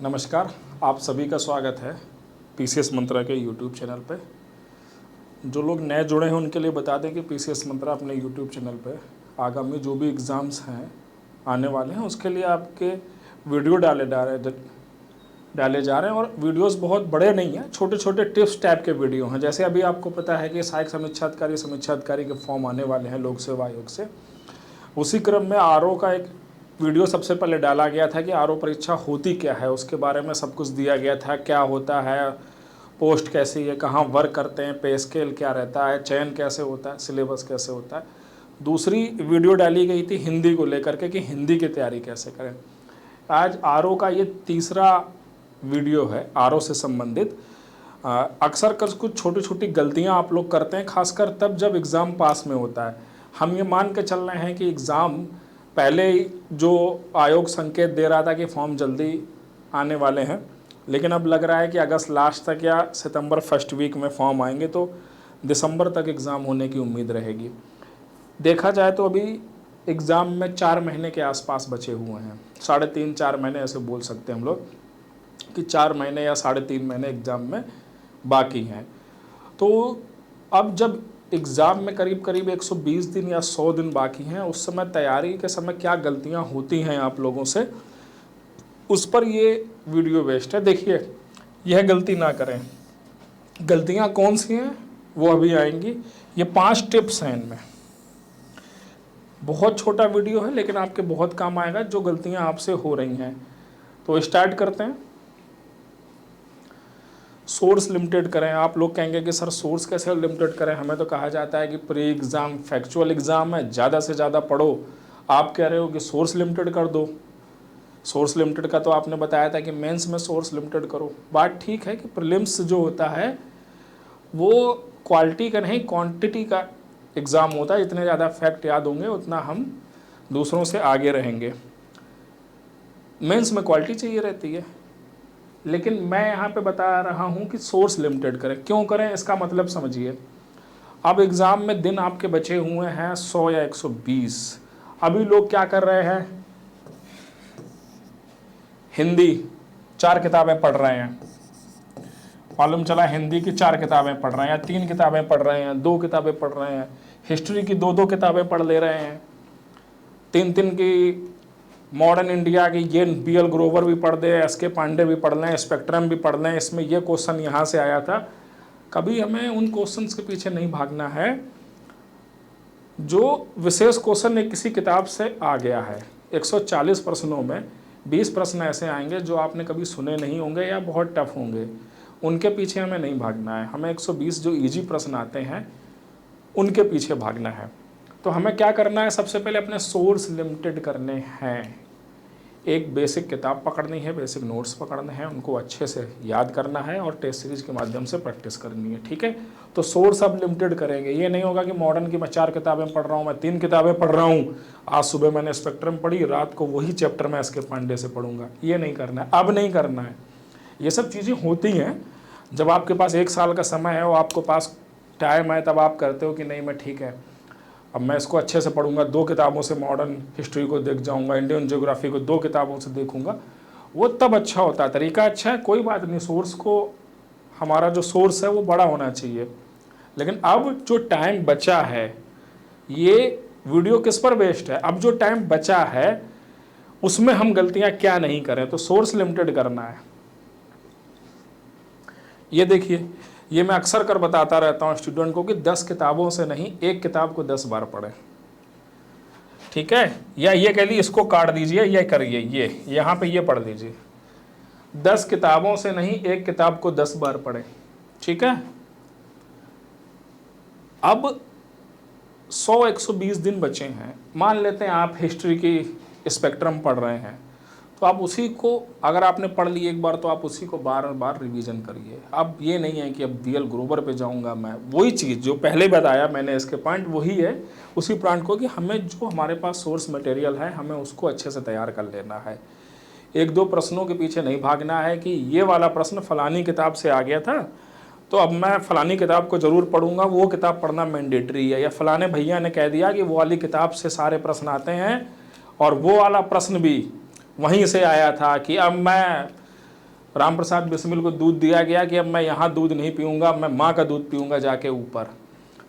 नमस्कार, आप सभी का स्वागत है पीसीएस मंत्रा के यूट्यूब चैनल पे। जो लोग नए जुड़े हैं उनके लिए बता दें कि पीसीएस मंत्रा अपने यूट्यूब चैनल पे आगामी जो भी एग्ज़ाम्स हैं आने वाले हैं उसके लिए आपके वीडियो डाले जा रहे हैं। और वीडियोस बहुत बड़े नहीं हैं, छोटे छोटे टिप्स टाइप के वीडियो हैं। जैसे अभी आपको पता है कि सहायक समीक्षा अधिकारी के फॉर्म आने वाले हैं लोक सेवा आयोग से। उसी क्रम में आरओ का एक वीडियो सबसे पहले डाला गया था कि आरओ परीक्षा होती क्या है, उसके बारे में सब कुछ दिया गया था। क्या होता है, पोस्ट कैसी है, कहाँ वर्क करते हैं, पे स्केल क्या रहता है, चयन कैसे होता है, सिलेबस कैसे होता है। दूसरी वीडियो डाली गई थी हिंदी को लेकर के कि हिंदी की तैयारी कैसे करें। आज आरओ का ये तीसरा वीडियो है आरओ से संबंधित। अक्सर कर कुछ छोटी छोटी गलतियाँ आप लोग करते हैं, खासकर तब जब एग्ज़ाम पास में होता है। हम ये मान के चल रहे हैं कि एग्ज़ाम पहले ही जो आयोग संकेत दे रहा था कि फॉर्म जल्दी आने वाले हैं, लेकिन अब लग रहा है कि अगस्त लास्ट तक या सितंबर फर्स्ट वीक में फॉर्म आएंगे, तो दिसंबर तक एग्ज़ाम होने की उम्मीद रहेगी। देखा जाए तो अभी एग्ज़ाम में 4 महीने के आसपास बचे हुए हैं, 3.5-4 महीने ऐसे बोल सकते हैं हम लोग कि 4 महीने या 3.5 महीने एग्ज़ाम में बाकी हैं। तो अब जब एग्ज़ाम में करीब करीब 120 दिन या 100 दिन बाकी हैं, उस समय तैयारी के समय क्या गलतियां होती हैं आप लोगों से, उस पर ये वीडियो बेस्ड है। देखिए, यह गलती ना करें। गलतियां कौन सी हैं वो अभी आएंगी। ये 5 टिप्स हैं, इनमें बहुत छोटा वीडियो है लेकिन आपके बहुत काम आएगा जो गलतियां आपसे हो रही हैं। तो स्टार्ट करते हैं। सोर्स लिमिटेड करें। आप लोग कहेंगे कि सर सोर्स कैसे लिमिटेड करें, हमें तो कहा जाता है कि प्री एग्ज़ाम फैक्चुअल एग्ज़ाम है, ज़्यादा से ज़्यादा पढ़ो। आप कह रहे हो कि सोर्स लिमिटेड कर दो। सोर्स लिमिटेड का तो आपने बताया था कि मेंस में सोर्स लिमिटेड करो। बात ठीक है कि प्रीलिम्स जो होता है वो क्वालिटी का नहीं क्वांटिटी का एग्ज़ाम होता है। जितने ज़्यादा फैक्ट याद होंगे उतना हम दूसरों से आगे रहेंगे। मेंस में क्वालिटी चाहिए रहती है, लेकिन मैं यहाँ पे बता रहा हूँ कि सोर्स लिमिटेड करें। क्यों करें इसका मतलब समझिए। अब एग्ज़ाम में दिन आपके बचे हुए हैं 100 या 120। अभी लोग क्या कर रहे हैं, हिंदी 4 किताबें पढ़ रहे हैं। मालूम चला हिंदी की 4 किताबें पढ़ रहे हैं, या 3 किताबें पढ़ रहे हैं, 2 किताबें पढ़ रहे हैं। हिस्ट्री की 2-2 किताबें पढ़ ले रहे हैं। 3-3 की मॉडर्न इंडिया की ये BL ग्रोवर भी पढ़ दें, SK पांडे भी पढ़ लें, स्पेक्ट्रम भी पढ़ लें। इसमें ये क्वेश्चन यहाँ से आया था। कभी हमें उन क्वेश्चंस के पीछे नहीं भागना है जो विशेष क्वेश्चन एक किसी किताब से आ गया है। 140 प्रश्नों में 20 प्रश्न ऐसे आएंगे जो आपने कभी सुने नहीं होंगे या बहुत टफ होंगे। उनके पीछे हमें नहीं भागना है। हमें 120 जो ईजी प्रश्न आते हैं उनके पीछे भागना है। तो हमें क्या करना है, सबसे पहले अपने सोर्स लिमिटेड करने हैं। एक बेसिक किताब पकड़नी है, बेसिक नोट्स पकड़ने हैं, उनको अच्छे से याद करना है और टेस्ट सीरीज के माध्यम से प्रैक्टिस करनी है। ठीक है, तो सोर्स अब लिमिटेड करेंगे। ये नहीं होगा कि मॉडर्न की मैं 4 किताबें पढ़ रहा हूँ, मैं 3 किताबें पढ़ रहा हूँ। आज सुबह मैंने स्पेक्ट्रम पढ़ी, रात को वही चैप्टर मैं SK पांडे से पढ़ूंगा। ये नहीं करना है, अब नहीं करना है। ये सब चीज़ें होती हैं जब आपके पास 1 साल का समय है और आपके पास टाइम है, तब आप करते हो कि नहीं मैं ठीक है अब मैं इसको अच्छे से पढ़ूंगा, 2 किताबों से मॉडर्न हिस्ट्री को देख जाऊंगा, इंडियन ज्योग्राफी को 2 किताबों से देखूंगा। वो तब अच्छा होता है, तरीका अच्छा है, कोई बात नहीं। सोर्स को, हमारा जो सोर्स है वो बड़ा होना चाहिए। लेकिन अब जो टाइम बचा है, ये वीडियो किस पर बेस्ड है, अब जो टाइम बचा है उसमें हम गलतियां क्या नहीं करें। तो सोर्स लिमिटेड करना है। ये देखिए, ये मैं अक्सर कर बताता रहता हूँ स्टूडेंट को कि 10 किताबों से नहीं, एक किताब को 10 बार पढ़ें। ठीक है, या ये कह ली इसको काट दीजिए, ये करिए, ये यहाँ पे ये पढ़ लीजिए। 10 किताबों से नहीं, एक किताब को 10 बार पढ़ें। ठीक है, अब 100-120 दिन बचे हैं। मान लेते हैं आप हिस्ट्री की स्पेक्ट्रम पढ़ रहे हैं, तो आप उसी को, अगर आपने पढ़ ली एक बार तो आप उसी को बार बार रिवीजन करिए। अब ये नहीं है कि अब BL ग्रोवर पे जाऊंगा मैं, वही चीज़ जो पहले बताया मैंने, इसके पॉइंट वही है, उसी पॉइंट को कि हमें जो हमारे पास सोर्स मटेरियल है हमें उसको अच्छे से तैयार कर लेना है। 1-2 प्रश्नों के पीछे नहीं भागना है कि ये वाला प्रश्न फलानी किताब से आ गया था तो अब मैं फलानी किताब को ज़रूर पढ़ूंगा, वो किताब पढ़ना मैंडेटरी है, या फलाने भैया ने कह दिया कि वो वाली किताब से सारे प्रश्न आते हैं और वो वाला प्रश्न भी वहीं से आया था कि अब मैं राम प्रसाद बिस्मिल को दूध दिया गया कि अब मैं यहाँ दूध नहीं पीऊँगा, मैं माँ का दूध पीऊँगा जाके ऊपर।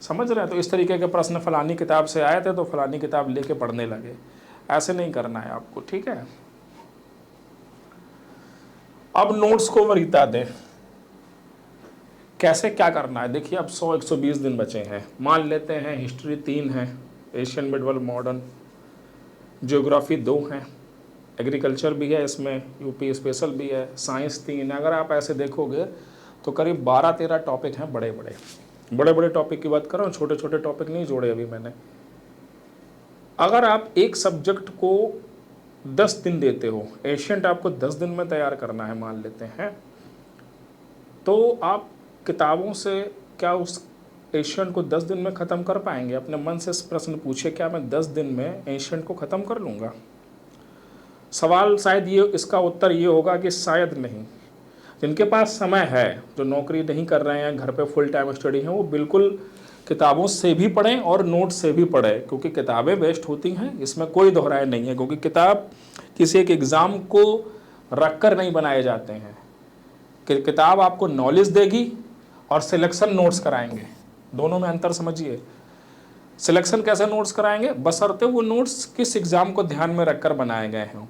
समझ रहे हैं? तो इस तरीके के प्रश्न फलानी किताब से आए थे तो फलानी किताब लेके पढ़ने लगे। ऐसे नहीं करना है आपको, ठीक है। अब नोट्स को वरीयता दें। कैसे क्या करना है? देखिए अब 100-120 दिन बचे हैं। मान लेते हैं हिस्ट्री 3 है, एशियन मिडवल मॉडर्न, ज्योग्राफी 2 हैं, एग्रीकल्चर भी है, इसमें यूपी स्पेशल भी है, साइंस 3 है। अगर आप ऐसे देखोगे तो करीब 12-13 टॉपिक हैं, बड़े बड़े टॉपिक की बात कर रहा हूँ, छोटे छोटे टॉपिक नहीं जोड़े अभी मैंने। अगर आप एक सब्जेक्ट को 10 दिन देते हो, एशियंट आपको 10 दिन में तैयार करना है मान लेते हैं, तो आप किताबों से क्या उस एशियंट को 10 दिन में ख़त्म कर पाएंगे? अपने मन से प्रश्न पूछिए, क्या मैं 10 दिन में एशियंट को ख़त्म कर लूँगा? सवाल शायद ये, इसका उत्तर ये होगा कि शायद नहीं। जिनके पास समय है, जो नौकरी नहीं कर रहे हैं, घर पे फुल टाइम स्टडी है, वो बिल्कुल किताबों से भी पढ़ें और नोट से भी पढ़ें, क्योंकि किताबें बेस्ट होती हैं, इसमें कोई दोहराए नहीं है। क्योंकि किताब किसी एक एग्ज़ाम को रख कर नहीं बनाए जाते हैं कि किताब आपको नॉलेज देगी और सिलेक्शन नोट्स कराएंगे, दोनों में अंतर समझिए। सिलेक्शन कैसे नोट्स कराएंगे? बशर्ते वो नोट्स किस एग्ज़ाम को ध्यान में रखकर बनाए गए हों।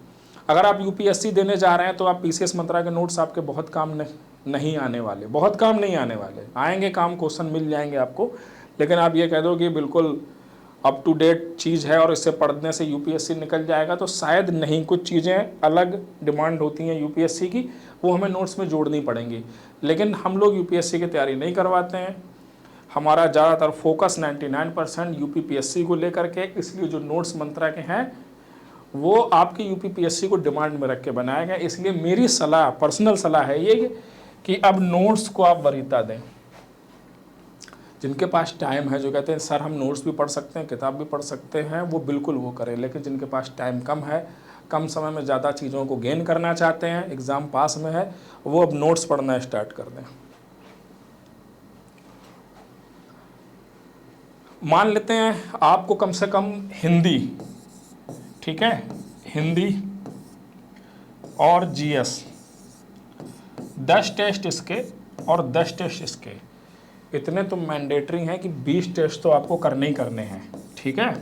अगर आप यूपीएससी देने जा रहे हैं तो आप पीसीएस मंत्रा के नोट्स आपके बहुत काम नहीं आने वाले, बहुत काम नहीं आने वाले। आएंगे काम, क्वेश्चन मिल जाएंगे आपको, लेकिन आप ये कह दो कि बिल्कुल अप टू डेट चीज़ है और इससे पढ़ने से यूपीएससी निकल जाएगा, तो शायद नहीं। कुछ चीज़ें अलग डिमांड होती हैं यूपीएससी की, वो हमें नोट्स में जोड़नी पड़ेंगी। लेकिन हम लोग यूपीएससी की तैयारी नहीं करवाते हैं, हमारा ज़्यादातर फोकस 99% यूपीपीएससी को लेकर के, इसलिए जो नोट्स मंत्रा के हैं वो आपकी यूपीपीएससी को डिमांड में रख के बनाया गया। इसलिए मेरी सलाह, पर्सनल सलाह है ये कि अब नोट्स को आप वरीयता दें। जिनके पास टाइम है, जो कहते हैं सर हम नोट्स भी पढ़ सकते हैं, किताब भी पढ़ सकते हैं, वो बिल्कुल वो करें। लेकिन जिनके पास टाइम कम है, कम समय में ज़्यादा चीज़ों को गेन करना चाहते हैं, एग्ज़ाम पास में है, वो अब नोट्स पढ़ना स्टार्ट कर दें। मान लेते हैं आपको कम से कम हिंदी, ठीक है, हिंदी और जीएस 10 टेस्ट इसके और 10 टेस्ट इसके, इतने तो मैंडेटरी हैं कि 20 टेस्ट तो आपको करने ही करने हैं, ठीक है।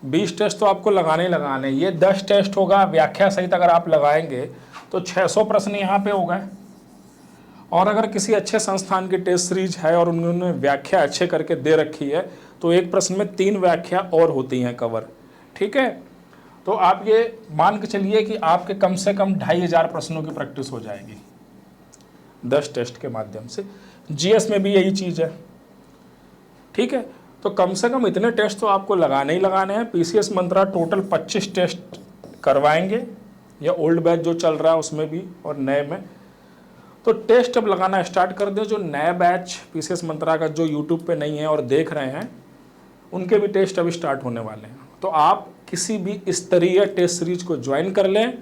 20 टेस्ट तो आपको लगाने ही लगाने। ये 10 टेस्ट होगा, व्याख्या सहित अगर आप लगाएंगे तो 600 प्रश्न यहाँ पे हो गए। और अगर किसी अच्छे संस्थान की टेस्ट सीरीज है और उन्होंने व्याख्या अच्छे करके दे रखी है, तो एक प्रश्न में 3 व्याख्या और होती हैं कवर, ठीक है। तो आप ये मान के चलिए कि आपके कम से कम 2500 प्रश्नों की प्रैक्टिस हो जाएगी 10 टेस्ट के माध्यम से। जीएस में भी यही चीज़ है, ठीक है। तो कम से कम इतने टेस्ट तो आपको लगाने ही लगाने हैं। पीसीएस मंत्रा टोटल 25 टेस्ट करवाएंगे, या ओल्ड बैच जो चल रहा है उसमें भी और नए में। तो टेस्ट अब लगाना स्टार्ट कर दे। जो नया बैच पीसीएस मंत्रा का जो यूट्यूब पे नहीं है और देख रहे हैं, उनके भी टेस्ट अभी स्टार्ट होने वाले हैं। तो आप किसी भी स्तरीय टेस्ट सीरीज को ज्वाइन कर लें।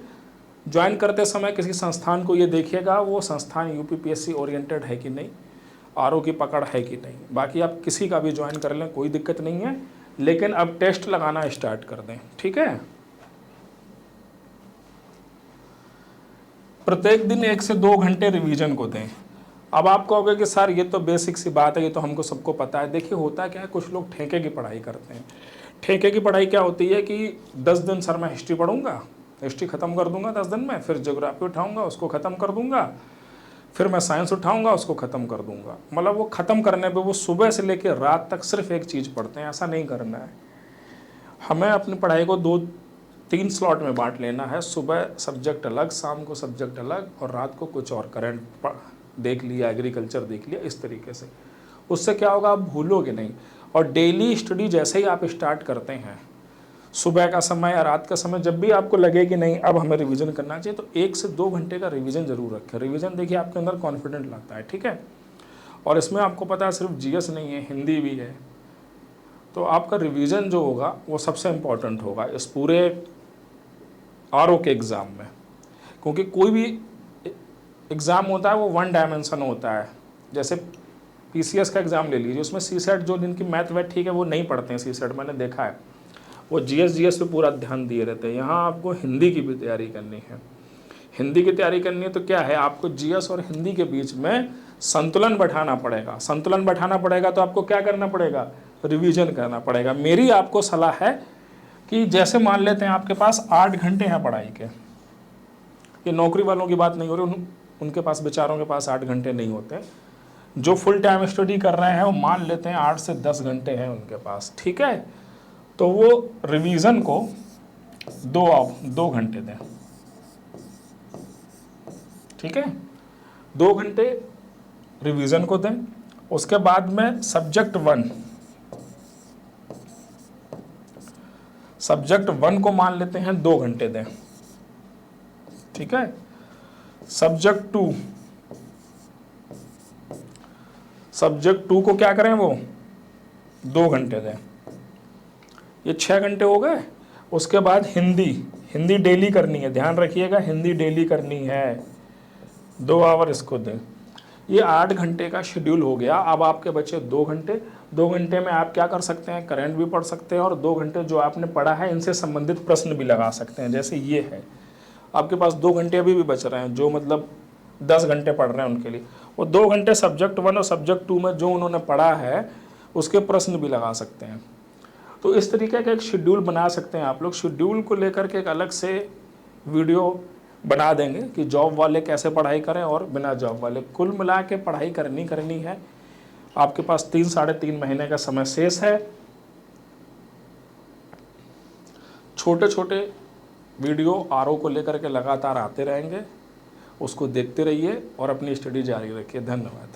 ज्वाइन करते समय किसी संस्थान को ये देखिएगा वो संस्थान यूपीपीएससी ओरिएंटेड है कि नहीं, आरओ की पकड़ है कि नहीं। बाकी आप किसी का भी ज्वाइन कर लें, कोई दिक्कत नहीं है, लेकिन अब टेस्ट लगाना स्टार्ट कर दें, ठीक है। प्रत्येक दिन 1 से 2 घंटे रिवीजन को दें। अब आप कहोगे कि सर ये तो बेसिक सी बात है, ये तो हमको सबको पता है। देखिए होता क्या है, कुछ लोग ठेके की पढ़ाई करते हैं। ठेके की पढ़ाई क्या होती है कि 10 दिन सर मैं हिस्ट्री पढ़ूंगा, हिस्ट्री ख़त्म कर दूंगा 10 दिन में, फिर ज्योग्राफी उठाऊंगा, उसको ख़त्म कर दूंगा, फिर मैं साइंस उठाऊंगा, उसको ख़त्म कर दूंगा। मतलब वो ख़त्म करने पे वो सुबह से लेकर रात तक सिर्फ एक चीज़ पढ़ते हैं। ऐसा नहीं करना है। हमें अपनी पढ़ाई को 2-3 स्लॉट में बांट लेना है। सुबह सब्जेक्ट अलग, शाम को सब्जेक्ट अलग, और रात को कुछ और करंट देख लिया, एग्रीकल्चर देख लिया, इस तरीके से। उससे क्या होगा, आप भूलोगे नहीं। और डेली स्टडी जैसे ही आप स्टार्ट करते हैं, सुबह का समय या रात का समय, जब भी आपको लगे कि नहीं अब हमें रिवीजन करना चाहिए, तो 1 से 2 घंटे का रिवीजन जरूर रखें। रिवीजन देखिए आपके अंदर कॉन्फिडेंट लाता है, ठीक है। और इसमें आपको पता है सिर्फ जीएस नहीं है, हिंदी भी है। तो आपका रिवीजन जो होगा वो सबसे इम्पॉर्टेंट होगा इस पूरे आरओ के एग्ज़ाम में। क्योंकि कोई भी एग्ज़ाम होता है वो 1 डायमेंशन होता है। जैसे पीसीएस का एग्ज़ाम ले लीजिए, उसमें सीसेट जो जिनकी मैथ वैथ ठीक है वो नहीं पढ़ते हैं सीसेट, मैंने देखा है। वो जीएस पे पूरा ध्यान दिए रहते हैं। यहाँ आपको हिंदी की भी तैयारी करनी है। हिंदी की तैयारी करनी है तो क्या है, आपको जीएस और हिंदी के बीच में संतुलन बैठाना पड़ेगा। संतुलन बैठाना पड़ेगा तो आपको क्या करना पड़ेगा, रिवीजन करना पड़ेगा। मेरी आपको सलाह है कि जैसे मान लेते हैं आपके पास 8 घंटे हैं पढ़ाई के, ये नौकरी वालों की बात नहीं हो रही, उनके पास बेचारों के पास 8 घंटे नहीं होते। जो फुल टाइम स्टडी कर रहे हैं वो मान लेते हैं 8 से 10 घंटे हैं उनके पास, ठीक है। तो वो रिवीजन को 2 घंटे दें, ठीक है, 2 घंटे रिवीजन को दें। उसके बाद में सब्जेक्ट 1 को मान लेते हैं 2 घंटे दें, ठीक है। सब्जेक्ट 2 को क्या करें, वो 2 घंटे दें, ये 6 घंटे हो गए। उसके बाद हिंदी डेली करनी है, ध्यान रखिएगा, हिंदी डेली करनी है, 2 आवर इसको दें। ये 8 घंटे का शेड्यूल हो गया। अब आपके बचे 2 घंटे। 2 घंटे में आप क्या कर सकते हैं, करंट भी पढ़ सकते हैं और 2 घंटे जो आपने पढ़ा है इनसे संबंधित प्रश्न भी लगा सकते हैं। जैसे ये है, आपके पास 2 घंटे अभी भी बच रहे हैं, जो मतलब 10 घंटे पढ़ रहे हैं उनके लिए, वो 2 घंटे सब्जेक्ट 1 और सब्जेक्ट 2 में जो उन्होंने पढ़ा है उसके प्रश्न भी लगा सकते हैं। तो इस तरीके का एक शेड्यूल बना सकते हैं आप लोग। शेड्यूल को लेकर के एक अलग से वीडियो बना देंगे कि जॉब वाले कैसे पढ़ाई करें और बिना जॉब वाले। कुल मिला के पढ़ाई करनी है। आपके पास 3-3.5 महीने का समय शेष है। छोटे छोटे वीडियो आरओ को लेकर के लगातार आते रहेंगे, उसको देखते रहिए और अपनी स्टडी जारी रखिए। धन्यवाद।